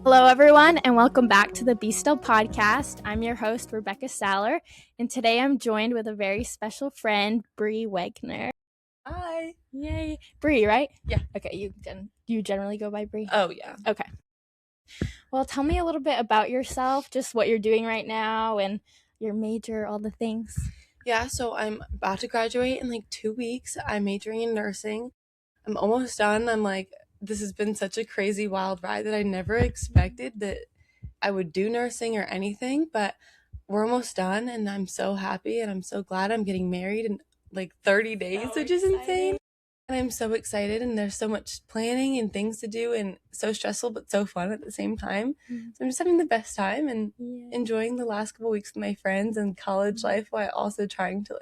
Hello, everyone, and welcome back to the Be Still podcast. I'm your host, Rebecca Saller, and today I'm joined with a very special friend, Bri Wegner. Hi. Yay. Bri, right? Yeah. Okay, you generally go by Bri? Oh, yeah. Okay. Well, tell me a little bit about yourself, just what you're doing right now and your major, all the things. Yeah, so I'm about to graduate in like 2 weeks. I'm majoring in nursing. I'm almost done. This has been such a crazy, wild ride that I never expected that I would do nursing or anything, but we're almost done and I'm so happy and I'm so glad. I'm getting married in like 30 days, which is insane. And I'm so excited, and there's so much planning and things to do and so stressful but so fun at the same time. So I'm just having the best time and enjoying the last couple weeks with my friends and college life, while also trying to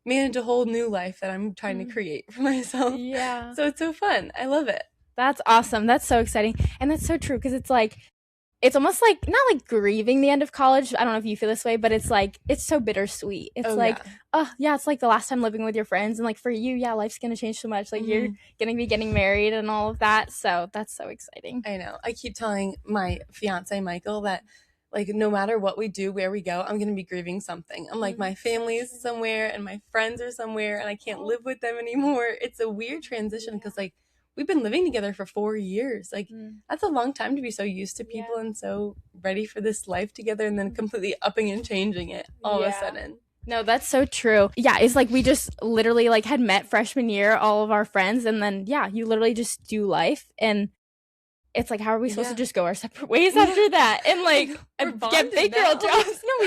manage a whole new life that I'm trying to create for myself. Yeah. So it's so fun. I love it. That's awesome. That's so exciting. And that's so true, because it's almost like, not like grieving the end of college. I don't know if you feel this way, but it's like, it's so bittersweet. It's it's like the last time living with your friends. And like for you, yeah, life's going to change so much. Like you're going to be getting married and all of that. So that's so exciting. I know. I keep telling my fiance, Michael, that like no matter what we do, where we go, I'm going to be grieving something. I'm like, my family's somewhere and my friends are somewhere and I can't live with them anymore. It's a weird transition because like we've been living together for 4 years. Like that's a long time to be so used to people and so ready for this life together, and then completely upping and changing it all of a sudden. No, that's so true. Yeah, it's like we just literally like had met freshman year, all of our friends, and then you literally just do life, and it's like, how are we supposed to just go our separate ways after that and like get big girl jobs? No,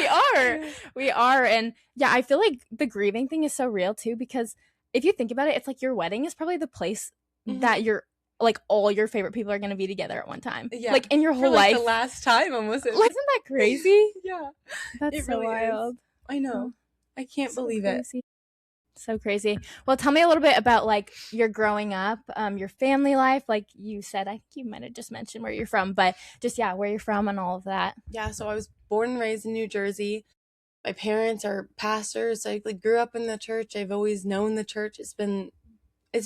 we are. And yeah, I feel like the grieving thing is so real too, because if you think about it, it's like your wedding is probably the place that you're like all your favorite people are going to be together at one time. Yeah. Like in your whole life. The last time almost. Isn't that crazy? Yeah. That's so really wild. I know. I can't believe it. So crazy. Well, tell me a little bit about like your growing up, your family life. Like you said, I think you might have just mentioned where you're from, but just where you're from and all of that. Yeah, so I was born and raised in New Jersey. My parents are pastors. I grew up in the church. I've always known the church. It's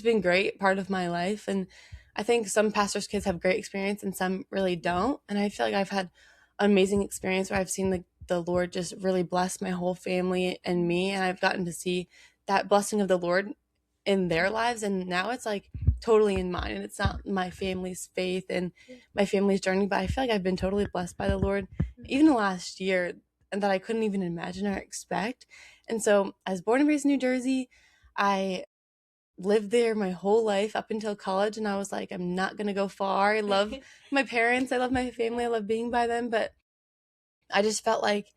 been great part of my life, and I think some pastors' kids have great experience and some really don't. And I feel like I've had an amazing experience where I've seen the Lord just really bless my whole family and me, and I've gotten to see that blessing of the Lord in their lives, and now it's like totally in mine, and it's not my family's faith and my family's journey, but I feel like I've been totally blessed by the Lord even the last year, and that I couldn't even imagine or expect. And so I was born and raised in New Jersey. I lived there my whole life up until college, and I was like, I'm not gonna go far. I love my parents, I love my family, I love being by them, but I just felt like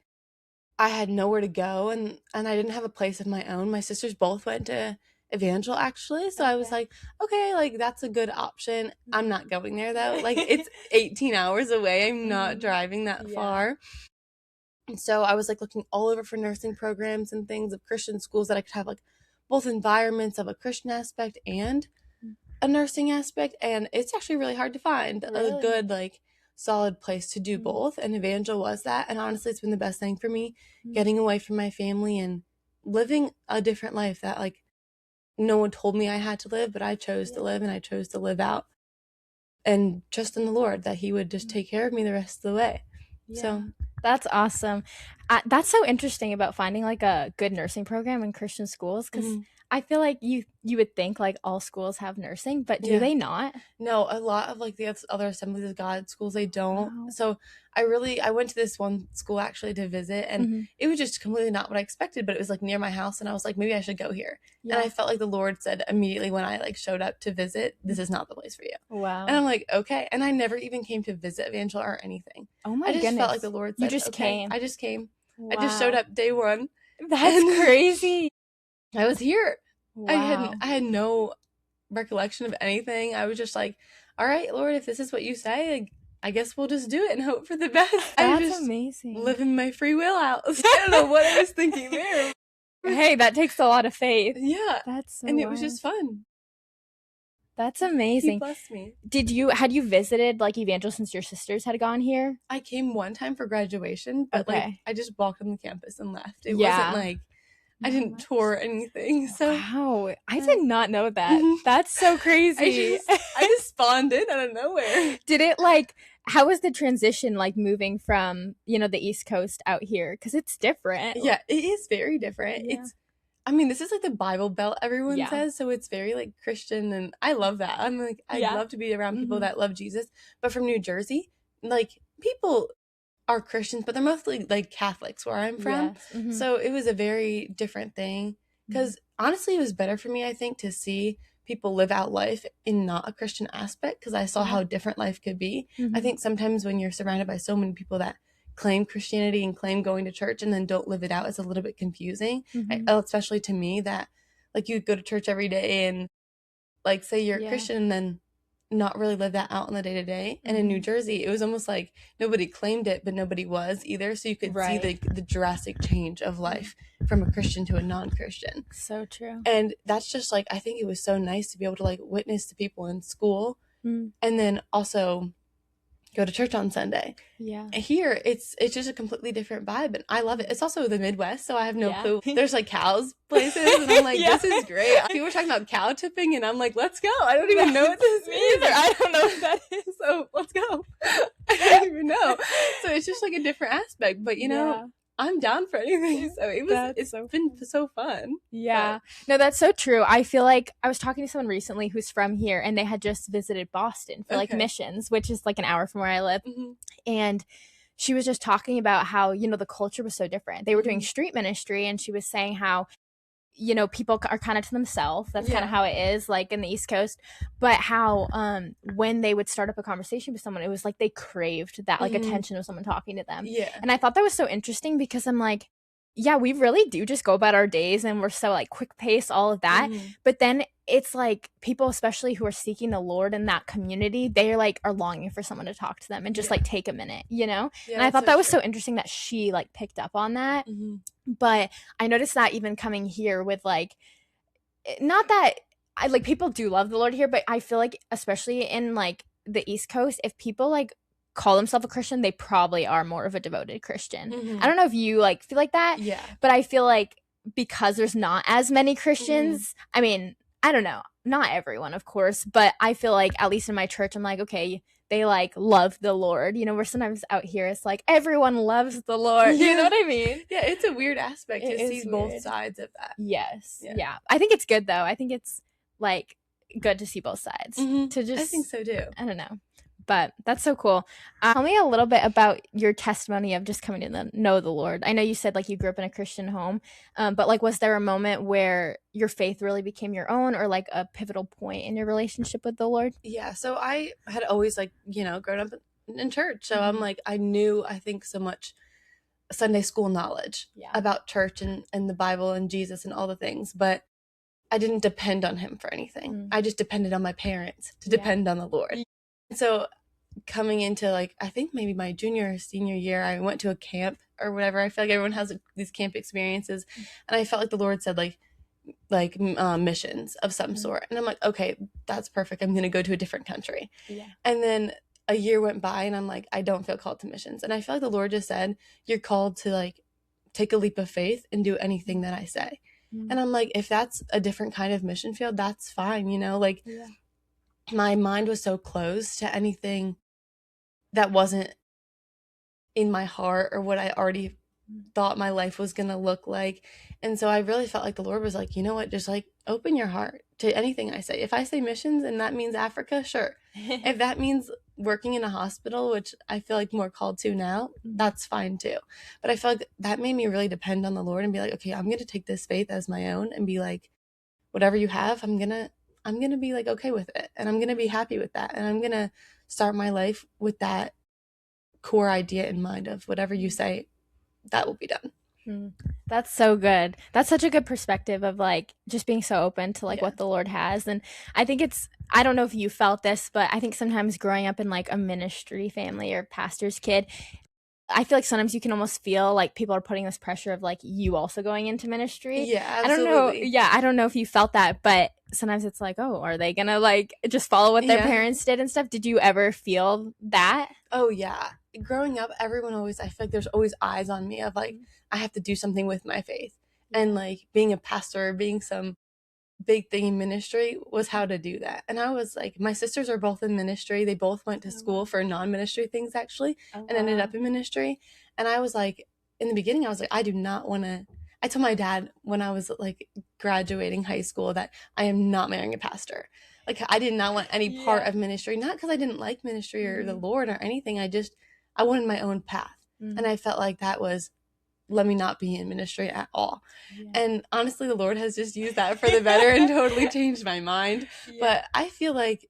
I had nowhere to go, and I didn't have a place of my own. My sisters both went to Evangel, actually, so I was like, okay, like that's a good option. I'm not going there though. Like it's 18 hours away. I'm not driving that far. And so I was like looking all over for nursing programs and things of Christian schools that I could have like both environments of a Christian aspect and a nursing aspect, and it's actually really hard to find a good solid place to do both, and Evangel was that. And honestly, it's been the best thing for me, getting away from my family and living a different life that no one told me I had to live, but I chose to live, and I chose to live out and trust in the Lord that he would just take care of me the rest of the way. So that's awesome. That's so interesting about finding like a good nursing program in Christian schools, because I feel like you would think like all schools have nursing, but do they not? No, a lot of the other Assemblies of God schools, they don't. Wow. So I went to this one school actually to visit, and it was just completely not what I expected, but it was near my house, and I was like, maybe I should go here. And I felt like the Lord said immediately when I showed up to visit, this is not the place for you. Wow. And I'm like, okay. And I never even came to visit Evangel or anything. Oh my goodness. I just felt like the Lord said, you just came. I just came. Wow. I just showed up day one. That's crazy. I was here. Wow. I had no recollection of anything. I was just like, all right, Lord, if this is what you say, I guess we'll just do it and hope for the best. That's just amazing. Living my free will out. I don't know what I was thinking there. Hey, that takes a lot of faith. Yeah. That's so And wild. it was just fun. That's amazing. He blessed me. Had you visited Evangel since your sisters had gone here? I came one time for graduation, but I just walked on the campus and left. It wasn't I didn't tour anything. So wow, I did not know that. That's so crazy. I just spawned in out of nowhere. Did it how was the transition like moving from, the East Coast out here? Because it's different. Yeah, it is very different. Yeah. This is like the Bible Belt, everyone Yeah. says, so it's very like Christian, and I love that. I'm like, I'd Yeah. love to be around people that love Jesus. But from New Jersey, like, people are Christians, but they're mostly like Catholics where I'm from. Yes. So it was a very different thing. Because honestly, it was better for me, I think, to see people live out life in not a Christian aspect, because I saw how different life could be. I think sometimes when you're surrounded by so many people that claim Christianity and claim going to church and then don't live it out, is a little bit confusing. Especially to me, that like you go to church every day and like say you're a Christian and then not really live that out on the day to day. And in New Jersey, it was almost like nobody claimed it, but nobody was either. So you could see the drastic change of life from a Christian to a non-Christian. So true. And that's just like, I think it was so nice to be able to like witness to people in school and then also go to church on Sunday. Yeah. Here, it's just a completely different vibe, and I love it. It's also the Midwest, so I have no clue. There's like cows places, and I'm like, this is great. People were talking about cow tipping, and I'm like, let's go. I don't even know what this means. I don't know what that is. So let's go. I don't even know. So it's just like a different aspect, but you know, I'm down for anything. So it's been so fun. Yeah. But no, that's so true. I feel like I was talking to someone recently who's from here, and they had just visited Boston for like missions, which is like an hour from where I live. And she was just talking about how, the culture was so different. They were doing street ministry, and she was saying how, people are kind of to themselves. That's kind of how it is, like in the East Coast. But how when they would start up a conversation with someone, it was like they craved that like attention of someone talking to them. Yeah. And I thought that was so interesting, because I'm like, yeah, we really do just go about our days, and we're so like quick pace, all of that. But then it's like people, especially who are seeking the Lord in that community, they are longing for someone to talk to them and just like take a minute, Yeah, and I thought that was so interesting that she like picked up on that. But I noticed that even coming here with like, not that I like, people do love the Lord here, but I feel like especially in like the East Coast, if people like call themselves a Christian, they probably are more of a devoted Christian. I don't know if you like feel like that, but I feel like because there's not as many Christians, I mean, I don't know, not everyone, of course, but I feel like at least in my church, I'm like, okay, they like love the Lord, where sometimes out here it's like everyone loves the Lord. You know what I mean? Yeah, it's a weird aspect to see both sides of that. Yes. Yeah. I think it's good though. I think it's like good to see both sides. To just, I think so too. I don't know. But that's so cool. Tell me a little bit about your testimony of just coming to know the Lord. I know you said like you grew up in a Christian home, but like was there a moment where your faith really became your own, or like a pivotal point in your relationship with the Lord? Yeah, so I had always like, grown up in church. So I'm like, I knew, I think, so much Sunday school knowledge about church and the Bible and Jesus and all the things, but I didn't depend on him for anything. I just depended on my parents to depend on the Lord. So coming into like, I think maybe my junior or senior year, I went to a camp or whatever. I feel like everyone has these camp experiences, and I felt like the Lord said like missions of some sort, and I'm like, okay, that's perfect. I'm gonna go to a different country. And then a year went by, and I'm like, I don't feel called to missions, and I feel like the Lord just said, you're called to like take a leap of faith and do anything that I say. And I'm like, if that's a different kind of mission field, that's fine, like my mind was so closed to anything that wasn't in my heart or what I already thought my life was going to look like. And so I really felt like the Lord was like, you know what, just like open your heart to anything I say. If I say missions and that means Africa, sure. If that means working in a hospital, which I feel like more called to now, that's fine too. But I feel like that made me really depend on the Lord and be like, okay, I'm going to take this faith as my own and be like, whatever you have, I'm going to be like okay with it, and I'm going to be happy with that, and I'm going to start my life with that core idea in mind of whatever you say, that will be done. That's so good. That's such a good perspective of like just being so open to like what the Lord has. And I think I don't know if you felt this, but I think sometimes growing up in like a ministry family or pastor's kid, I feel like sometimes you can almost feel like people are putting this pressure of like you also going into ministry. Yeah, absolutely. I don't know. Yeah, I don't know if you felt that, but sometimes it's like, oh, are they gonna like just follow what their parents did and stuff? Did you ever feel that? Oh yeah. Growing up, I feel like there's always eyes on me of like I have to do something with my faith, and like being a pastor, being some big thing in ministry was how to do that. And I was like, my sisters are both in ministry. They both went to school for non-ministry things actually, and ended up in ministry. And I was like, in the beginning, I was like, I do not want to. I told my dad when I was like graduating high school that I am not marrying a pastor. Like I did not want any part of ministry, not because I didn't like ministry or the Lord or anything. I wanted my own path. And I felt like that was, let me not be in ministry at all. And honestly, the Lord has just used that for the better and totally changed my mind. But I feel like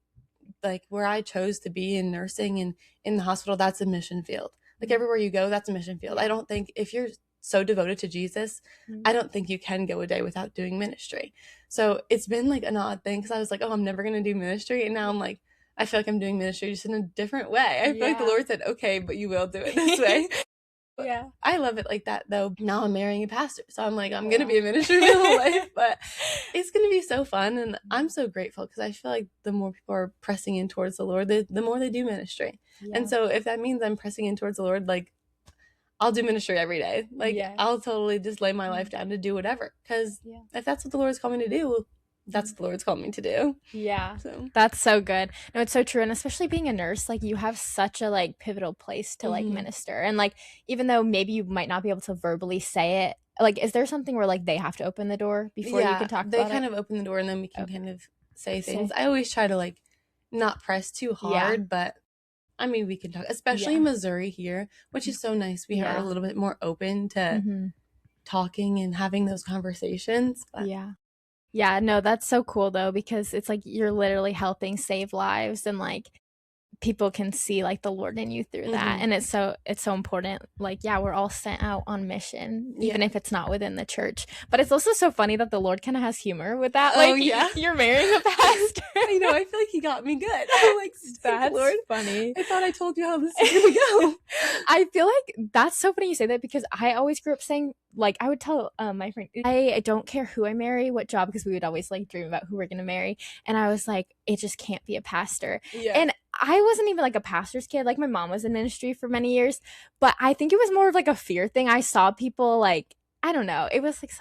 where I chose to be in nursing and in the hospital, that's a mission field. Like everywhere you go, that's a mission field. I don't think if you're so devoted to Jesus, I don't think you can go a day without doing ministry. So it's been like an odd thing because I was like, oh, I'm never going to do ministry. And now I'm like, I feel like I'm doing ministry just in a different way. I feel like the Lord said, okay, but you will do it this way. But I love it like that, though. Now I'm marrying a pastor, so I'm like, I'm going to be in ministry my whole life, but it's going to be so fun, and I'm so grateful because I feel like the more people are pressing in towards the Lord, the more they do ministry. And so if that means I'm pressing in towards the Lord, like, I'll do ministry every day. Like, I'll totally just lay my life down to do whatever, because if that's what the Lord's called me to do, that's what the Lord's called me to do. So that's so good. No, it's so true. And especially being a nurse, like you have such a like pivotal place to like minister. And like even though maybe you might not be able to verbally say it, like is there something where like they have to open the door before you can talk about it? They kind of open the door and then we can kind of say things. I always try to like not press too hard, but I mean we can talk, especially in Missouri here, which is so nice. We are a little bit more open to talking and having those conversations. But yeah, no, that's so cool though, because it's like you're literally helping save lives and like people can see like the Lord in you through that. And it's so important. Like, we're all sent out on mission, even if it's not within the church. But it's also so funny that the Lord kind of has humor with that. Like, you're marrying a pastor. I know. I feel like he got me good. I'm like, that's Lord. Funny. I thought I told you how this is going to go. I feel like that's so funny you say that because I always grew up saying, like, I would tell my friend, I don't care who I marry, what job, because we would always like dream about who we're going to marry. And I was like, it just can't be a pastor. And I wasn't even like a pastor's kid. Like my mom was in ministry for many years, but I think it was more of like a fear thing. I saw people like, I don't know. It was like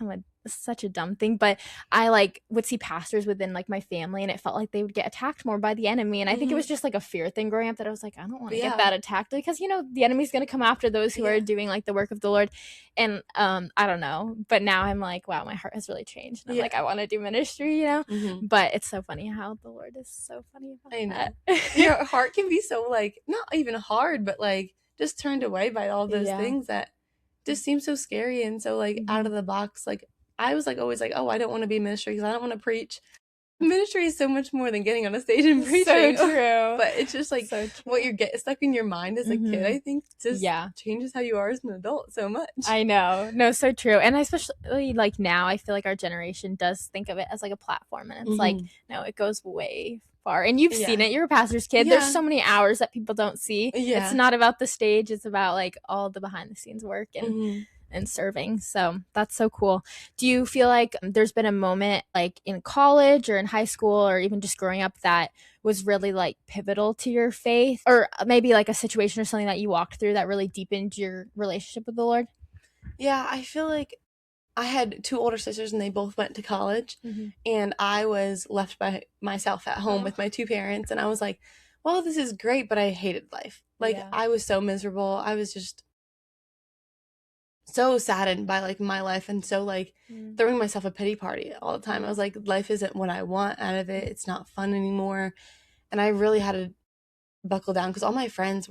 such a dumb thing, but I like would see pastors within like my family and it felt like they would get attacked more by the enemy. And I think it was just like a fear thing growing up that I was like, I don't want to get that attacked because, you know, the enemy's going to come after those who are doing like the work of the Lord. And I don't know. But now I'm like, wow, my heart has really changed. And I'm like, I want to do ministry, you know? But it's so funny how the Lord is so funny about that. Your heart can be so like, not even hard, but like just turned away by all those things that just seem so scary and so like out of the box. Like I was like always like, oh, I don't want to be in ministry because I don't want to preach. Ministry is so much more than getting on a stage and preaching. So true. But it's just like what you're stuck in your mind as a kid, I think just changes how you are as an adult so much. I know. No, so true. And especially like now, I feel like our generation does think of it as like a platform. And it's like, no, it goes way far. And you've seen it. You're a pastor's kid. There's so many hours that people don't see. It's not about the stage. It's about like all the behind the scenes work and serving. So that's so cool. Do you feel like there's been a moment like in college or in high school or even just growing up that was really like pivotal to your faith, or maybe like a situation or something that you walked through that really deepened your relationship with the Lord? Yeah, I feel like I had two older sisters and they both went to college and I was left by myself at home with my two parents, and I was like, well, this is great, but I hated life. Like I was so miserable. I was just so saddened by like my life and so like throwing myself a pity party all the time. I was like, life isn't what I want out of it. It's not fun anymore. And I really had to buckle down because all my friends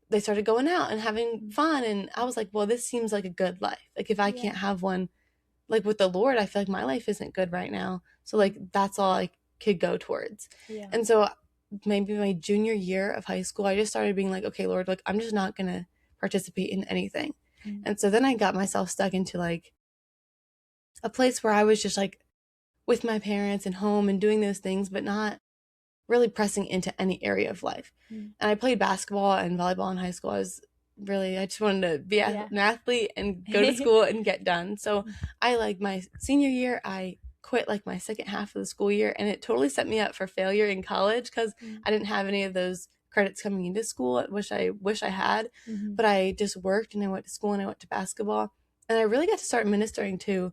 they started going out and having fun. And I was like, well, this seems like a good life. Like if I can't have one like with the Lord, I feel like my life isn't good right now. So like that's all I could go towards. And so maybe my junior year of high school, I just started being like, okay, Lord, like I'm just not going to participate in anything. And so then I got myself stuck into like a place where I was just like with my parents and home and doing those things, but not really pressing into any area of life. And I played basketball and volleyball in high school. I just wanted to be an athlete and go to school and get done. So I like my senior year, I quit like my second half of the school year, and it totally set me up for failure in college because I didn't have any of those credits coming into school, which I wish I had, but I just worked and I went to school and I went to basketball, and I really got to start ministering to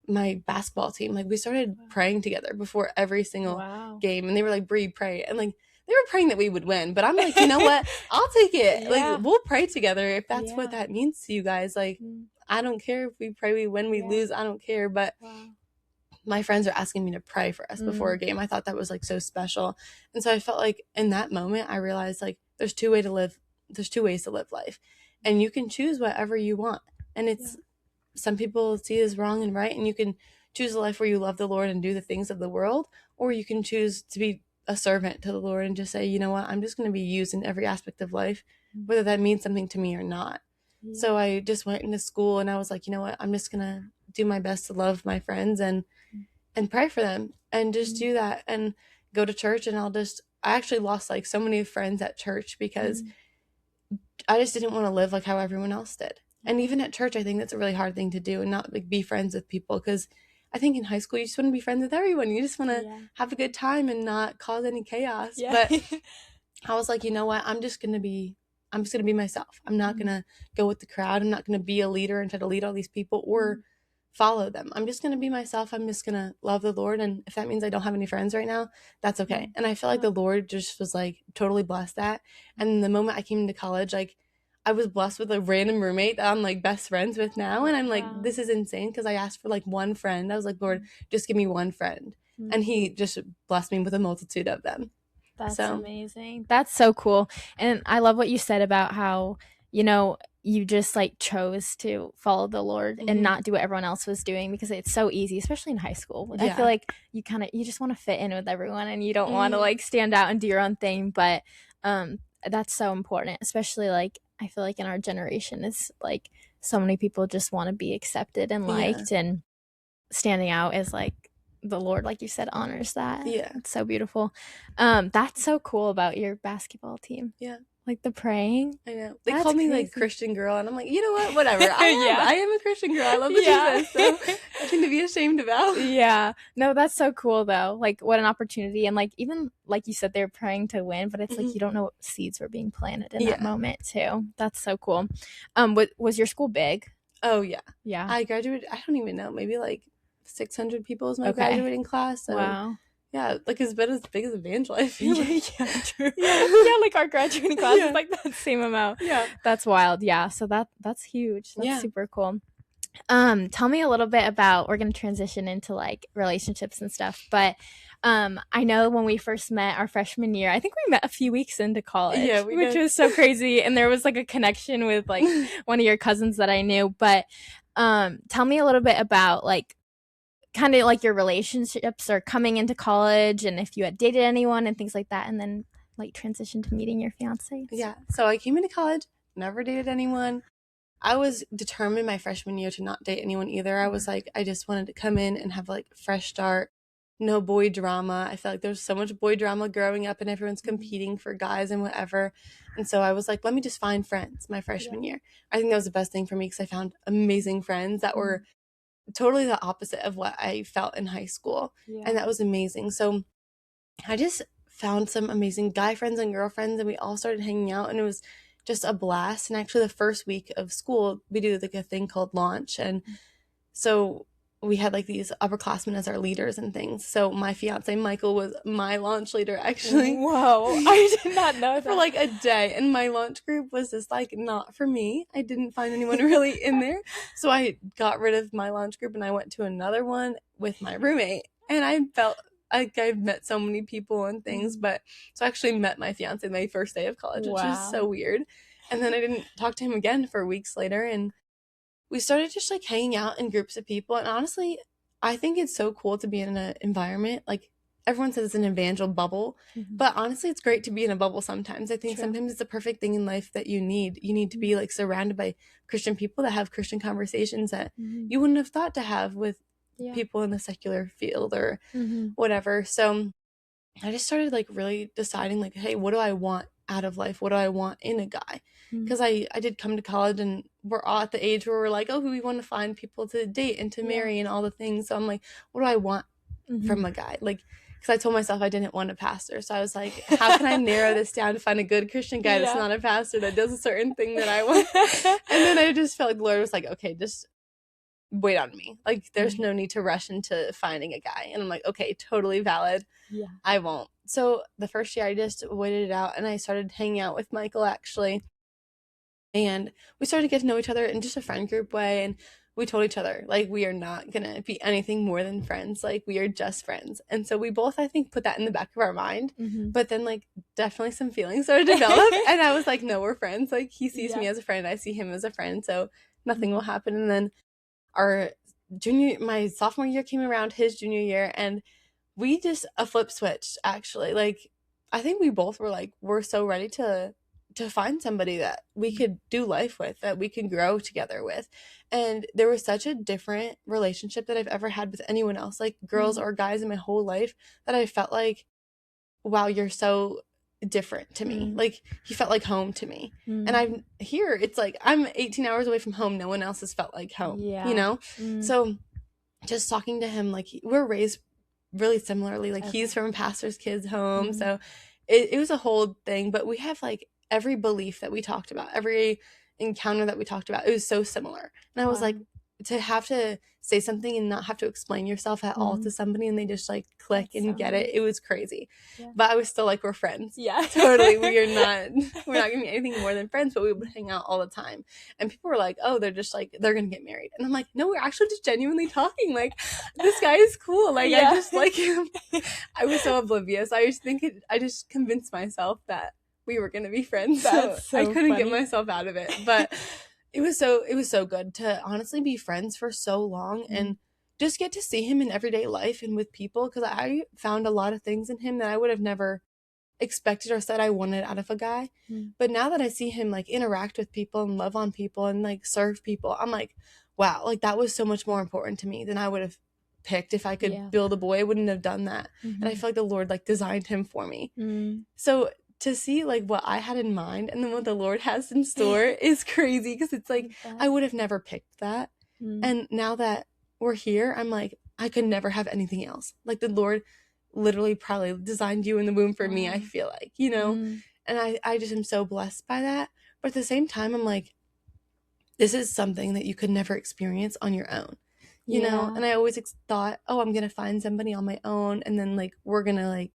my basketball team, like we started praying together before every single game, and they were like, Bri, pray, and like they were praying that we would win, but I'm like, you know what, I'll take it. Like we'll pray together if that's what that means to you guys. Like I don't care if we pray we win, we lose, I don't care. But my friends are asking me to pray for us before a game. I thought that was like so special. And so I felt like in that moment I realized like there's two ways to live life, and you can choose whatever you want. And it's some people see it as wrong and right, and you can choose a life where you love the Lord and do the things of the world, or you can choose to be a servant to the Lord and just say, you know what, I'm just going to be used in every aspect of life, whether that means something to me or not. So I just went into school and I was like, you know what, I'm just going to do my best to love my friends and pray for them and just do that and go to church. And I actually lost like so many friends at church because I just didn't want to live like how everyone else did. And even at church, I think that's a really hard thing to do, and not like be friends with people, because I think in high school you just want to be friends with everyone. You just want to have a good time and not cause any chaos. But I was like, you know what? I'm just gonna be myself. I'm not gonna go with the crowd. I'm not gonna be a leader and try to lead all these people or follow them. I'm just gonna be myself. I'm just gonna love the Lord, and if that means I don't have any friends right now, that's okay. And I feel like the Lord just was like totally blessed that. And the moment I came into college, like I was blessed with a random roommate that I'm like best friends with now, and I'm like, this is insane, because I asked for like one friend. I was like, Lord, just give me one friend, and He just blessed me with a multitude of them. That's amazing. That's so cool. And I love what you said about how, you know, you just like chose to follow the Lord and not do what everyone else was doing, because it's so easy, especially in high school. I feel like you just want to fit in with everyone, and you don't want to like stand out and do your own thing. But that's so important, especially like I feel like in our generation, it's like so many people just want to be accepted and liked, and standing out is like the Lord, like you said, honors that. It's so beautiful. That's so cool about your basketball team. Like the praying. I know. They call me like Christian girl, and I'm like, you know what? Whatever. I am a Christian girl. I love the Jesus. So nothing to be ashamed about. No, that's so cool though. Like what an opportunity. And like even like you said, they're praying to win, but it's like you don't know what seeds were being planted in that moment too. That's so cool. Was your school big? Oh yeah. I graduated, I don't even know, maybe like 600 people was my graduating class. So wow. Yeah, like as big as Evangel, I feel like. True. Yeah, like our graduating class is like that same amount. That's wild. So that's huge. That's super cool. Tell me a little bit about, we're gonna transition into like relationships and stuff, but I know when we first met our freshman year, I think we met a few weeks into college, which was so crazy, and there was like a connection with like one of your cousins that I knew. But tell me a little bit about like kind of like your relationships or coming into college, and if you had dated anyone and things like that, and then like transition to meeting your fiance. So I came into college, never dated anyone. I was determined my freshman year to not date anyone either. I was like, I just wanted to come in and have like a fresh start, no boy drama. I felt like there's so much boy drama growing up, and everyone's competing for guys and whatever. And so I was like, let me just find friends my freshman year. I think that was the best thing for me, because I found amazing friends that were totally the opposite of what I felt in high school. And that was amazing. So I just found some amazing guy friends and girlfriends, and we all started hanging out, and it was just a blast. And actually the first week of school, we do like a thing called launch. And so we had like these upperclassmen as our leaders and things. So my fiance Michael was my launch leader, actually. Whoa, I did not know that. For like a day. And my launch group was just like not for me. I didn't find anyone really in there. So I got rid of my launch group and I went to another one with my roommate. And I felt like I've met so many people and things. But so I actually met my fiance my first day of college, which is so weird. And then I didn't talk to him again for weeks later. And we started just like hanging out in groups of people. And honestly, I think it's so cool to be in an environment. Like everyone says it's an evangel bubble, but honestly, it's great to be in a bubble sometimes. I think sometimes it's the perfect thing in life that you need. You need to be like surrounded by Christian people that have Christian conversations that you wouldn't have thought to have with people in the secular field or whatever. So I just started like really deciding like, hey, what do I want out of life? What do I want in a guy? Because I did come to college, and we're all at the age where we're like, oh, we want to find people to date and to marry and all the things. So I'm like, what do I want from a guy? Like, because I told myself I didn't want a pastor. So I was like, how can I narrow this down to find a good Christian guy that's not a pastor, that does a certain thing that I want? And then I just felt like the Lord was like, okay, just wait on me. Like, there's no need to rush into finding a guy. And I'm like, okay, totally valid. Yeah. I won't. So the first year I just waited it out, and I started hanging out with Michael, actually. And we started to get to know each other in just a friend group way. And we told each other, like, we are not going to be anything more than friends. Like, we are just friends. And so we both, I think, put that in the back of our mind. But then, like, definitely some feelings started to develop. And I was like, no, we're friends. Like, he sees me as a friend. I see him as a friend. So nothing will happen. And then my sophomore year came around, his junior year, and we just a flip switched, actually. Like, I think we both were like, we're so ready to find somebody that we could do life with, that we could grow together with. And there was such a different relationship that I've ever had with anyone else, like girls or guys, in my whole life, that I felt like, wow, you're so different to me. Like, he felt like home to me. And I'm here, it's like I'm 18 hours away from home. No one else has felt like home, you know? So just talking to him, like, we're raised really similarly. Like, he's from a pastor's kids home. So it was a whole thing. But we have, like, every belief that we talked about, every encounter that we talked about, it was so similar. And I was like, to have to say something and not have to explain yourself at all to somebody, and they just, like, click and get it. It was crazy. But I was still like, we're friends. Totally. We're not gonna be anything more than friends, but we would hang out all the time. And people were like, oh, they're just like, they're gonna get married. And I'm like, no, we're actually just genuinely talking. Like, this guy is cool. Like, I just like him. I was so oblivious. I just convinced myself that we were gonna be friends. So I couldn't get myself out of it. But it was so good to honestly be friends for so long and just get to see him in everyday life and with people, because I found a lot of things in him that I would have never expected or said I wanted out of a guy. But now that I see him, like, interact with people and love on people and, like, serve people, I'm like, wow, like, that was so much more important to me than I would have picked. If I could build a boy, I wouldn't have done that. And I feel like the Lord, like, designed him for me. So to see, like, what I had in mind and then what the Lord has in store is crazy, because it's like, I would have never picked that. And now that we're here, I'm like, I could never have anything else. Like, the Lord literally probably designed you in the womb for me, I feel like, you know? And I just am so blessed by that. But at the same time, I'm like, this is something that you could never experience on your own, you know? And I always thought, oh, I'm gonna find somebody on my own, and then, like, we're gonna, like,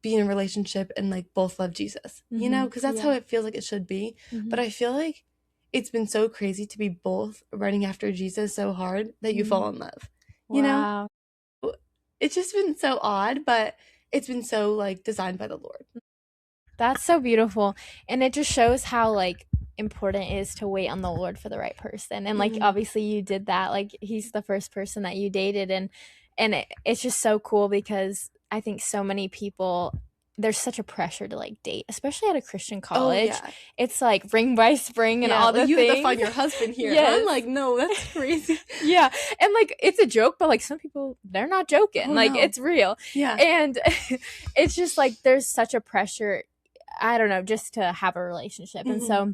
be in a relationship and, like, both love Jesus, you know? Because that's how it feels like it should be. But I feel like it's been so crazy to be both running after Jesus so hard that you fall in love, you know? It's just been so odd, but it's been so, like, designed by the Lord. That's so beautiful. And it just shows how, like, important it is to wait on the Lord for the right person. And, like, obviously you did that. Like, he's the first person that you dated, and it's just so cool, because I think so many people, there's such a pressure to, like, date, especially at a Christian college. It's like ring by spring and all the you things. have to find your husband here. And I'm like, no, that's crazy. And, like, it's a joke, but, like, some people, they're not joking. It's real. And it's just, like, there's such a pressure, I don't know, just to have a relationship. And so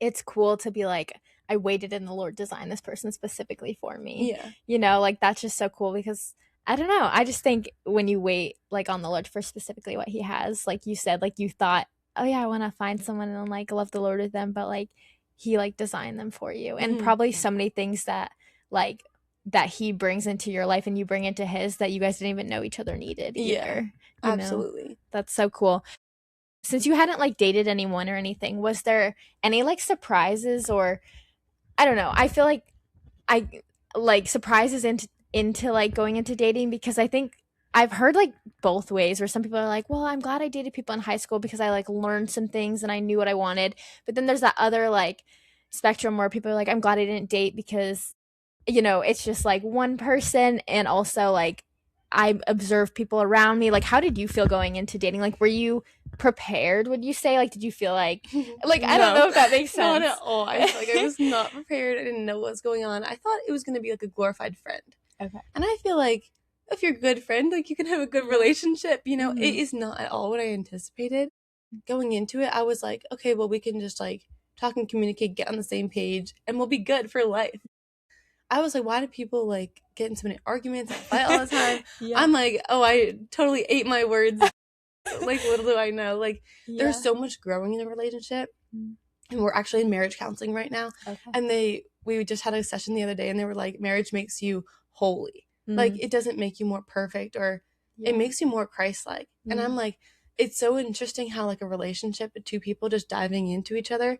it's cool to be like, I waited and the Lord designed this person specifically for me. You know, like, that's just so cool, because I don't know, I just think when you wait, like, on the Lord for specifically what he has, like you said, like, you thought, oh yeah, I want to find someone and, like, love the Lord with them, but, like, he, like, designed them for you. And probably so many things that, like, that he brings into your life and you bring into his that you guys didn't even know each other needed either. Absolutely. Know? That's so cool. Since you hadn't, like, dated anyone or anything, was there any, like, surprises, or I don't know, I feel like I like surprises into like going into dating, because I think I've heard, like, both ways, where some people are like, well, I'm glad I dated people in high school because I, like, learned some things and I knew what I wanted. But then there's that other, like, spectrum where people are like, I'm glad I didn't date because, you know, it's just, like, one person, and also, like, I observe people around me. Like, how did you feel going into dating? Like, were you prepared, would you say? Like, did you feel like I don't know if that makes sense. Not at all. I feel like I was not prepared. I didn't know what was going on. I thought it was going to be, like, a glorified friend. Okay. And I feel like if you're a good friend, like, you can have a good relationship, you know? It is not at all what I anticipated. Going into it, I was like, okay, well, we can just, like, talk and communicate, get on the same page, and we'll be good for life. I was like, why do people, like, get in so many arguments and fight all the time? I'm like, oh, I totally ate my words. Like, little do I know. Like, there's so much growing in a relationship. And we're actually in marriage counseling right now. And we just had a session the other day and they were like, marriage makes you holy. Like, it doesn't make you more perfect, or it makes you more Christ-like. And I'm like, it's so interesting how like a relationship of two people just diving into each other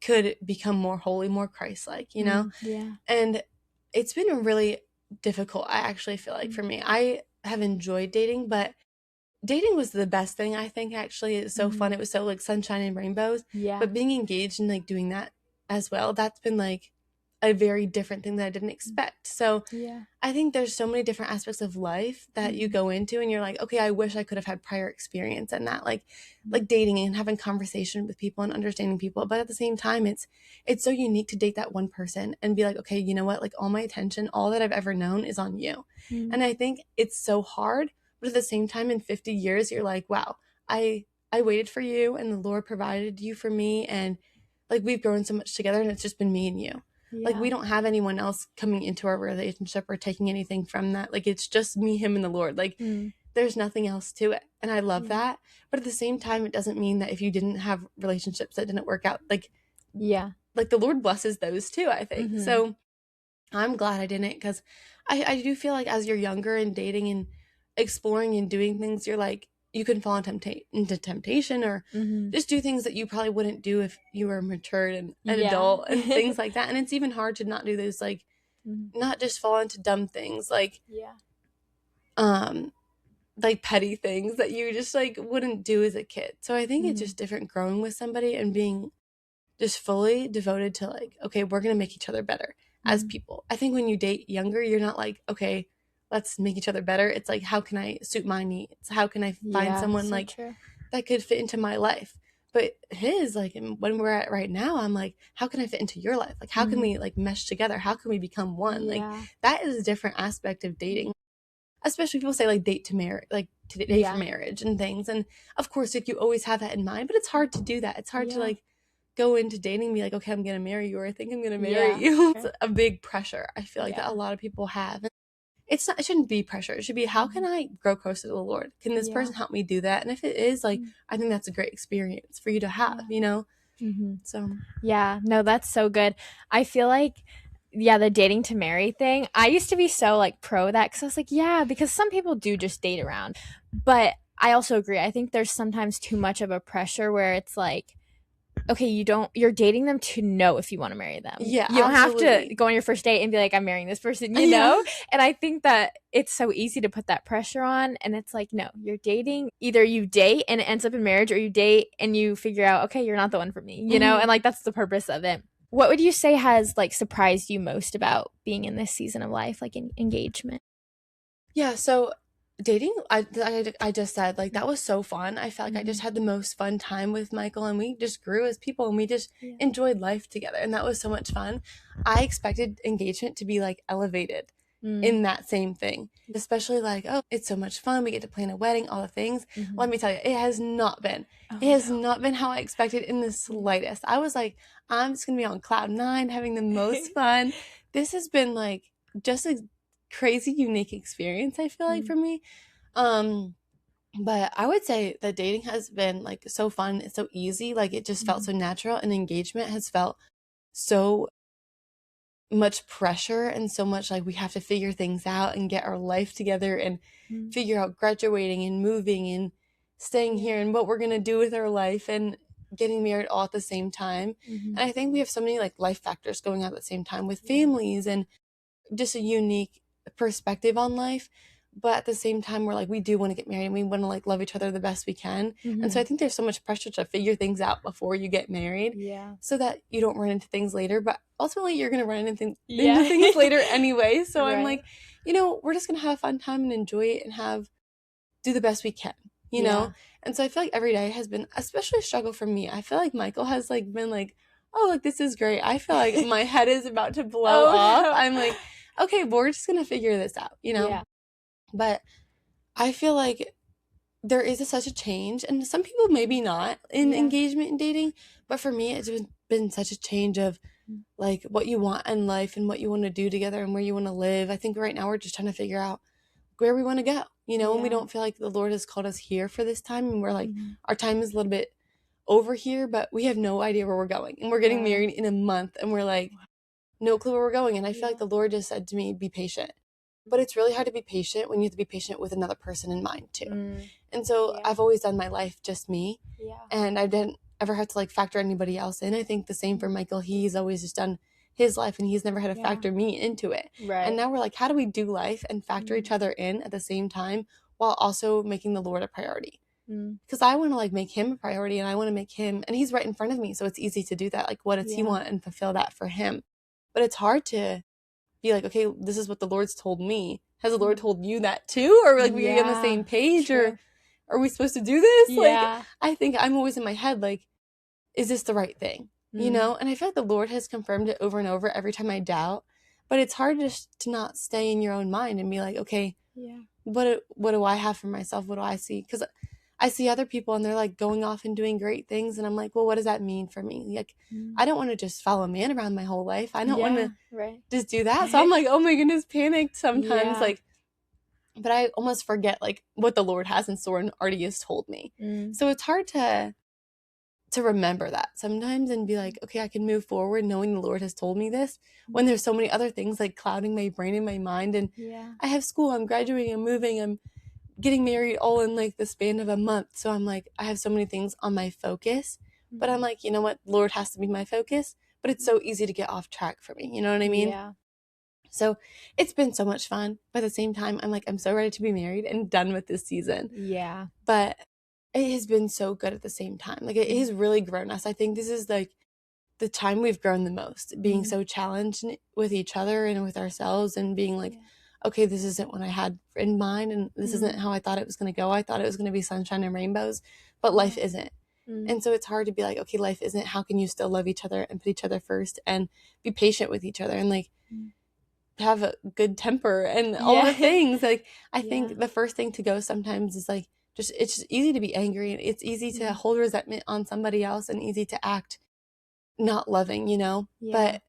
could become more holy, more Christ-like, you know? Yeah. And it's been really difficult, I actually feel like, for me. I have enjoyed dating, but dating was the best thing, I think, actually. It's so fun. It was so like sunshine and rainbows. Yeah. But being engaged and like doing that as well, that's been like a very different thing that I didn't expect. So Yeah. I think there's so many different aspects of life that you go into and you're like, okay, I wish I could have had prior experience in that, like dating and having conversation with people and understanding people. But at the same time, it's so unique to date that one person and be like, okay, you know what? Like, all my attention, all that I've ever known is on you. And I think it's so hard, but at the same time, in 50 years, you're like, wow, I waited for you and the Lord provided you for me, and like we've grown so much together, and it's just been me and you. Like, we don't have anyone else coming into our relationship or taking anything from that. Like, it's just me, him, and the Lord. Like, there's nothing else to it. And I love that. But at the same time, it doesn't mean that if you didn't have relationships that didn't work out, like the Lord blesses those too, I think. So I'm glad I didn't, because I do feel like as you're younger and dating and exploring and doing things, you're like, you can fall into temptation or just do things that you probably wouldn't do if you were matured and an adult and things like that. And it's even hard to not do those, like, not just fall into dumb things, like petty things that you just like wouldn't do as a kid. So I think it's just different growing with somebody and being just fully devoted to like, okay, we're gonna make each other better as people. I think when you date younger, you're not like, okay, let's make each other better. It's like, how can I suit my needs? How can I find someone like that could fit into my life? But his, like, when we're at right now, I'm like, how can I fit into your life? Like, how can we like mesh together? How can we become one? Like, that is a different aspect of dating. Especially people say like date to marry, like to date for marriage and things. And of course, like, you always have that in mind, but it's hard to do that. It's hard to like go into dating and be like, okay, I'm gonna marry you, or I think I'm gonna marry you. It's a big pressure, I feel like, that a lot of people have. It's not, it shouldn't be pressure. It should be, how can I grow closer to the Lord? Can this person help me do that? And if it is, like, I think that's a great experience for you to have, you know? So no, that's so good. I feel like the dating to marry thing, I used to be so like pro that, because I was like, because some people do just date around, but I also agree, I think there's sometimes too much of a pressure where it's like, okay, you're dating them to know if you want to marry them. You don't have to go on your first date and be like, I'm marrying this person, you know? And I think that it's so easy to put that pressure on, and it's like, no, you're dating, either you date and it ends up in marriage, or you date and you figure out, okay, you're not the one for me, you know? And like, that's the purpose of it. What would you say has like surprised you most about being in this season of life, like in engagement? So dating, I just said, like, that was so fun. I felt like I just had the most fun time with Michael, and we just grew as people, and we just enjoyed life together, and that was so much fun. I expected engagement to be like elevated in that same thing, especially like, oh, it's so much fun, we get to plan a wedding, all the things. Let me tell you, it has not been. It has not been how I expected in the slightest. I was like, I'm just gonna be on cloud nine, having the most fun. This has been like just a crazy unique experience, I feel like, for me. But I would say that dating has been like so fun. It's so easy. Like, it just felt so natural, and engagement has felt so much pressure and so much like we have to figure things out and get our life together and figure out graduating and moving and staying here and what we're going to do with our life and getting married all at the same time. And I think we have so many like life factors going on at the same time with families and just a unique perspective on life. But at the same time, we're like, we do want to get married and we want to like love each other the best we can. And so I think there's so much pressure to figure things out before you get married, so that you don't run into things later. But ultimately, you're going to run into things later anyway. So I'm like, you know, we're just going to have a fun time and enjoy it and do the best we can, you know? And so I feel like every day has been especially a struggle for me. I feel like Michael has like been like, oh, like, this is great. I feel like my head is about to blow off. No. I'm like, okay, well, we're just going to figure this out, you know? But I feel like there is such a change, and some people maybe not in engagement and dating, but for me, it's been such a change of like what you want in life and what you want to do together and where you want to live. I think right now we're just trying to figure out where we want to go, you know, and we don't feel like the Lord has called us here for this time, and we're like, our time is a little bit over here, but we have no idea where we're going, and we're getting married in a month, and we're like, no clue where we're going. And I feel like the Lord just said to me, be patient. But it's really hard to be patient when you have to be patient with another person in mind too. And so I've always done my life just me. And I didn't ever have to like factor anybody else in. I think the same for Michael. He's always just done his life and he's never had to factor me into it. And now we're like, how do we do life and factor each other in at the same time while also making the Lord a priority? Because I want to like make him a priority and I want to make him, and he's right in front of me, so it's easy to do that. Like, what does he want, and fulfill that for him. But it's hard to be like, okay, this is what the Lord's told me. Has the Lord told you that too? Or like, we on the same page? Or are we supposed to do this? Like, I think I'm always in my head like, is this the right thing? You know? And I feel like the Lord has confirmed it over and over every time I doubt. But it's hard to not stay in your own mind and be like, okay, what do I have for myself? What do I see? Because I see other people and they're like going off and doing great things. And I'm like, well, what does that mean for me? Like, I don't want to just follow a man around my whole life. I don't want to just do that. So I'm like, oh my goodness, panicked sometimes. Like, but I almost forget like what the Lord has in store and already has told me. So it's hard to remember that sometimes and be like, okay, I can move forward knowing the Lord has told me this when there's so many other things like clouding my brain and my mind. And I have school, I'm graduating, I'm moving, I'm getting married all in like the span of a month. So I'm like, I have so many things on my focus, but I'm like, you know what? Lord has to be my focus, but it's so easy to get off track for me. You know what I mean? So it's been so much fun. But at the same time, I'm like, I'm so ready to be married and done with this season. But it has been so good at the same time. Like, it has really grown us. I think this is like the time we've grown the most, being so challenged with each other and with ourselves and being like, okay, this isn't what I had in mind and this isn't how I thought it was going to go. I thought it was going to be sunshine and rainbows, but life isn't. And so it's hard to be like, okay, life isn't. How can you still love each other and put each other first and be patient with each other and like have a good temper and all the things? Like, I think the first thing to go sometimes is like, it's just easy to be angry. It's easy to hold resentment on somebody else and easy to act not loving, you know? But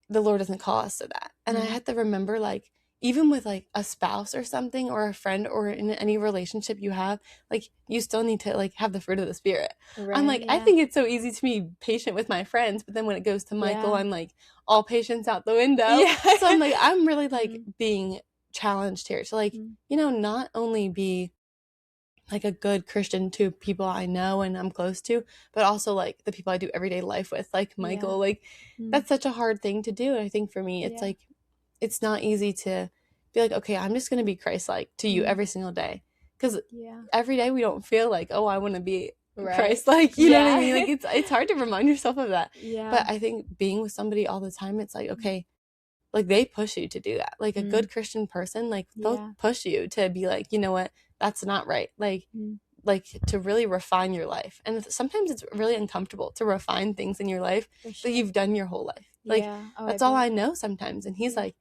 the Lord doesn't call us to that. And I had to remember, like, even with like a spouse or something or a friend or in any relationship you have, like, you still need to like have the fruit of the Spirit. I'm like, I think it's so easy to be patient with my friends, but then when it goes to Michael, I'm like, all patience out the window. So I'm like, I'm really like being challenged here to like, you know, not only be like a good Christian to people I know and I'm close to, but also like the people I do everyday life with, like Michael. Like, that's such a hard thing to do. And I think for me, it's like, it's not easy to be like, okay, I'm just going to be Christ-like to you every single day. Because every day we don't feel like, oh, I want to be Christ-like. You know what I mean? Like, it's hard to remind yourself of that. But I think being with somebody all the time, it's like, okay, like, they push you to do that. Like, a good Christian person, like, they'll push you to be like, you know what, that's not right. Like, to really refine your life. And sometimes it's really uncomfortable to refine things in your life that you've done your whole life. Like, that's all I know sometimes. And he's like,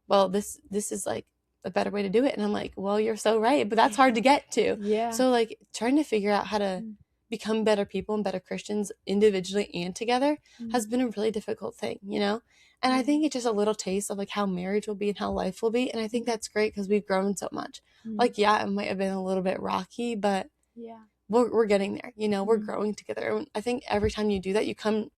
well, this is like a better way to do it. And I'm like, well, you're so right, but that's hard to get to. So like, trying to figure out how to become better people and better Christians individually and together has been a really difficult thing, you know? And I think it's just a little taste of like how marriage will be and how life will be. And I think that's great because we've grown so much. Like, it might have been a little bit rocky, but we're getting there, you know? We're growing together. And I think every time you do that, you come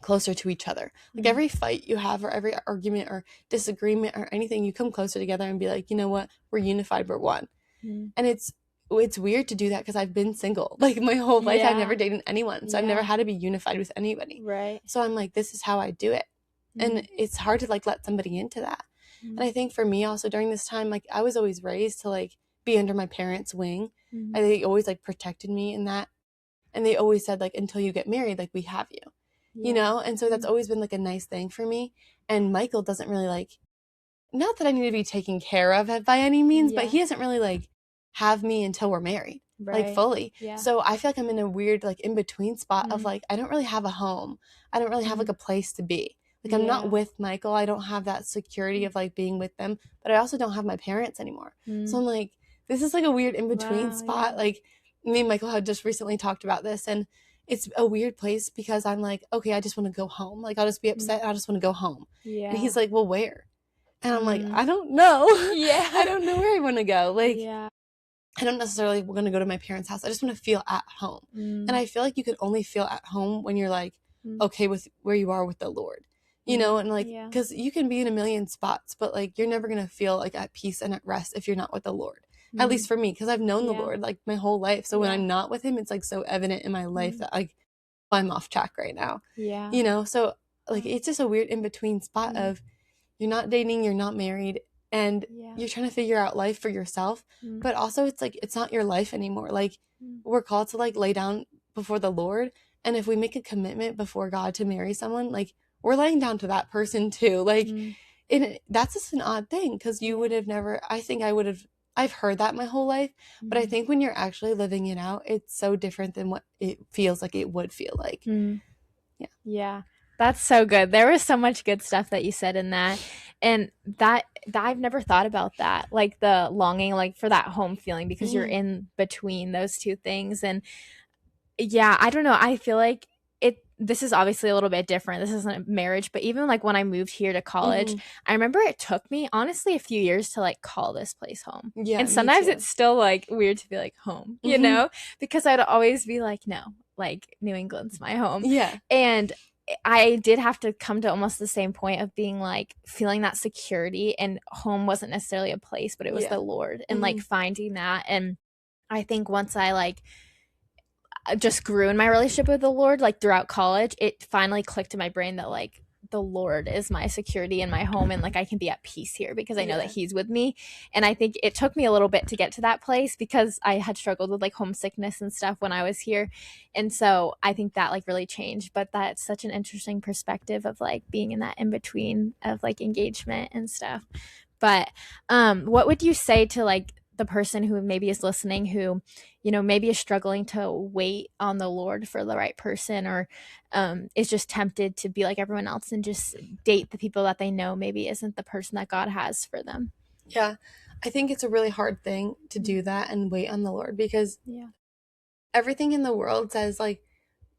closer to each other. Like, every fight you have or every argument or disagreement or anything, you come closer together and be like, you know what, we're unified, we're one. And it's weird to do that because I've been single like my whole life. I've never dated anyone, so I've never had to be unified with anybody. So I'm like, this is how I do it. And it's hard to like let somebody into that. And I think for me also during this time, like, I was always raised to like be under my parents' wing. And they always like protected me in that, and they always said like, until you get married, like, we have you. You know? And so that's always been like a nice thing for me. And Michael doesn't really like, not that I need to be taken care of by any means, but he doesn't really like have me until we're married, like, fully. So I feel like I'm in a weird like in between spot of like, I don't really have a home. I don't really have like a place to be. Like, I'm not with Michael. I don't have that security of like being with them, but I also don't have my parents anymore. So I'm like, this is like a weird in between spot. Like, me and Michael had just recently talked about this, and it's a weird place because I'm like, okay, I just want to go home. Like, I'll just be upset. I just want to go home. And he's like, well, where? And I'm like, I don't know. I don't know where I want to go. Like, I don't necessarily want to go to my parents' house. I just want to feel at home. And I feel like you can only feel at home when you're like, okay with where you are with the Lord. you know, and like, Yeah. because you can be in a million spots, but like you're never gonna feel like at peace and at rest if you're not with the Lord. At least for me, because I've known the Lord like my whole life. So when I'm not with him, it's like so evident in my life that like I'm off track right now. Yeah. You know, so like it's just a weird in between spot of you're not dating, you're not married, and you're trying to figure out life for yourself, but also it's like it's not your life anymore. Like we're called to like lay down before the Lord, and if we make a commitment before God to marry someone, like we're laying down to that person too. Like that's just an odd thing, because you would have never, I think I've heard that my whole life, but I think when you're actually living it out, it's so different than what it feels like it would feel like. Yeah. That's so good. There was so much good stuff that you said in that. And that I've never thought about that. Like the longing like for that home feeling, because you're in between those two things. And yeah, I don't know. I feel like this is obviously a little bit different. This isn't a marriage, but even like when I moved here to college, I remember it took me honestly a few years to like call this place home. Yeah. And sometimes it's still like weird to be like home, you know, because I'd always be like, no, like New England's my home. Yeah. And I did have to come to almost the same point of being like feeling that security, and home wasn't necessarily a place, but it was the Lord, and like finding that. And I think once I like just grew in my relationship with the Lord, like throughout college, it finally clicked in my brain that like the Lord is my security in my home, and like I can be at peace here because I know that he's with me. And I think it took me a little bit to get to that place because I had struggled with like homesickness and stuff when I was here. And so I think that like really changed. But that's such an interesting perspective of like being in that in between of like engagement and stuff. But what would you say to like the person who maybe is listening, who, you know, maybe is struggling to wait on the Lord for the right person, or is just tempted to be like everyone else and just date the people that they know maybe isn't the person that God has for them? Yeah, I think it's a really hard thing to do that and wait on the Lord, because everything in the world says like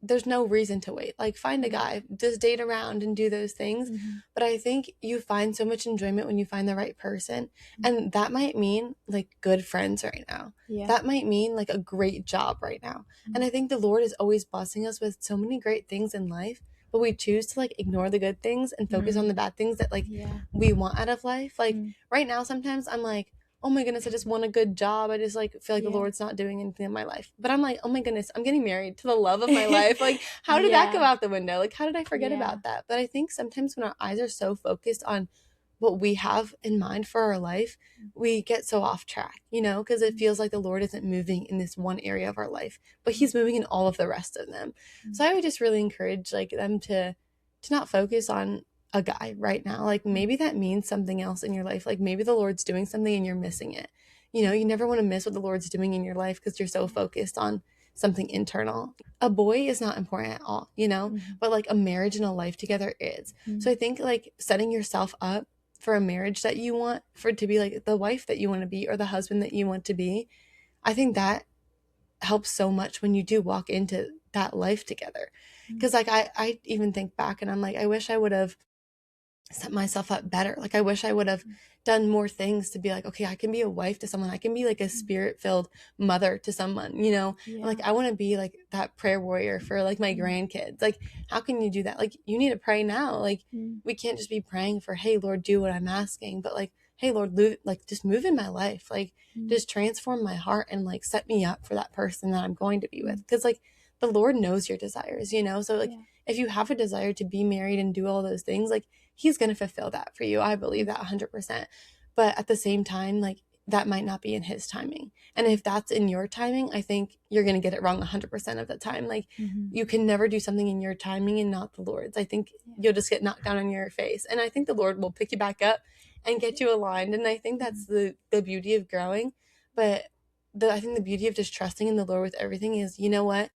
there's no reason to wait. Like find a guy, just date around and do those things. But I think you find so much enjoyment when you find the right person. And that might mean like good friends right now. That might mean like a great job right now. And I think the Lord is always blessing us with so many great things in life, but we choose to like ignore the good things and focus on the bad things that like we want out of life. Like right now, sometimes I'm like, oh my goodness, I just want a good job. I just like feel like the Lord's not doing anything in my life. But I'm like, oh my goodness, I'm getting married to the love of my life. Like, how did that go out the window? Like, how did I forget about that? But I think sometimes when our eyes are so focused on what we have in mind for our life, we get so off track, you know, because it feels like the Lord isn't moving in this one area of our life, but he's moving in all of the rest of them. So I would just really encourage like them to not focus on a guy right now. Like maybe that means something else in your life. Like maybe the Lord's doing something and you're missing it. You know, you never want to miss what the Lord's doing in your life because you're so focused on something internal. A boy is not important at all, you know, but like a marriage and a life together is. So I think like setting yourself up for a marriage that you want for it to be like the wife that you want to be or the husband that you want to be, I think that helps so much when you do walk into that life together. Because like I even think back and I'm like, I wish I would have set myself up better. Like I wish I would have done more things to be like, okay, I can be a wife to someone. I can be like a spirit-filled mother to someone, you know. Like I want to be like that prayer warrior for like my grandkids. Like how can you do that? Like you need to pray now. Like we can't just be praying for, hey Lord, do what I'm asking, but like, hey Lord, like just move in my life. Like just transform my heart and like set me up for that person that I'm going to be with. Because like the Lord knows your desires, you know. So like if you have a desire to be married and do all those things, like he's going to fulfill that for you. I believe that 100%. But at the same time, like that might not be in his timing. And if that's in your timing, I think you're going to get it wrong 100% of the time. Like you can never do something in your timing and not the Lord's. I think you'll just get knocked down on your face. And I think the Lord will pick you back up and get you aligned. And I think that's the beauty of growing. But I think the beauty of just trusting in the Lord with everything is, you know what?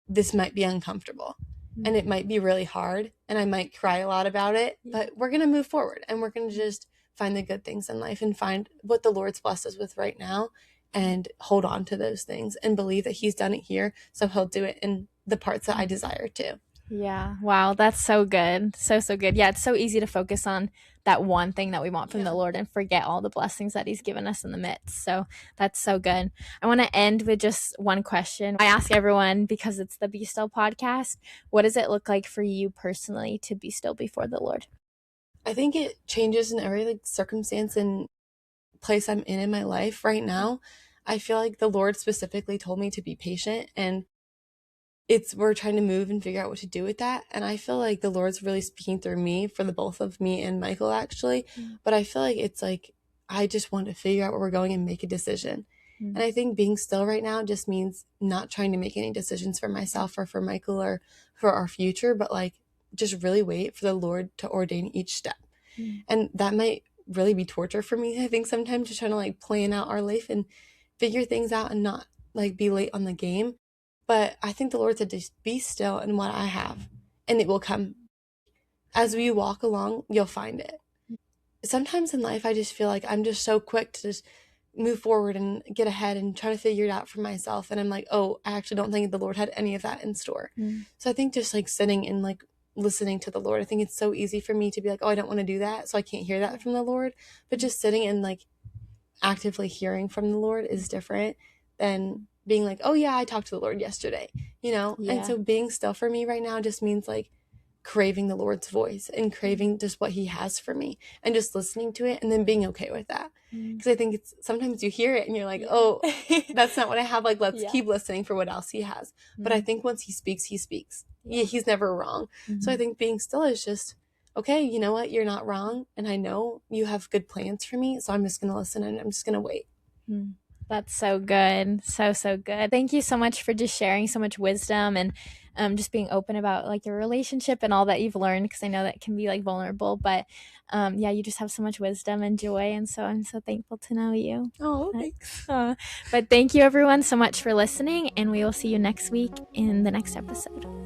This might be uncomfortable. And it might be really hard and I might cry a lot about it, but we're going to move forward and we're going to just find the good things in life and find what the Lord's blessed us with right now and hold on to those things and believe that he's done it here. So he'll do it in the parts that I desire to. Yeah. Wow. That's so good. So, so good. Yeah. It's so easy to focus on that one thing that we want from the Lord and forget all the blessings that He's given us in the midst. So that's so good. I want to end with just one question. I ask everyone because it's the Be Still podcast. What does it look like for you personally to be still before the Lord? I think it changes in every like circumstance and place I'm in my life right now. I feel like the Lord specifically told me to be patient, and we're trying to move and figure out what to do with that. And I feel like the Lord's really speaking through me for the both of me and Michael, actually. But I feel like it's like I just want to figure out where we're going and make a decision. And I think being still right now just means not trying to make any decisions for myself or for Michael or for our future, but like just really wait for the Lord to ordain each step. And that might really be torture for me, I think, sometimes, just trying to like plan out our life and figure things out and not like be late on the game. But I think the Lord said to be still in what I have, and it will come. As we walk along, you'll find it. Sometimes in life, I just feel like I'm just so quick to just move forward and get ahead and try to figure it out for myself. And I'm like, oh, I actually don't think the Lord had any of that in store. So I think just like sitting and like listening to the Lord, I think it's so easy for me to be like, oh, I don't want to do that, so I can't hear that from the Lord. But just sitting and like actively hearing from the Lord is different than being like, oh yeah, I talked to the Lord yesterday, you know? Yeah. And so being still for me right now just means like craving the Lord's voice and craving just what He has for me and just listening to it and then being okay with that. Because I think it's sometimes you hear it and you're like, oh, that's not what I have. Like, let's keep listening for what else He has. But I think once He speaks, He speaks. Yeah, He's never wrong. So I think being still is just, okay, you know what? You're not wrong. And I know you have good plans for me. So I'm just going to listen and I'm just going to wait. That's so good. So, so good. Thank you so much for just sharing so much wisdom and just being open about like your relationship and all that you've learned, because I know that can be like vulnerable, but yeah, you just have so much wisdom and joy. And so I'm so thankful to know you. Oh, thanks. But thank you everyone so much for listening, and we will see you next week in the next episode.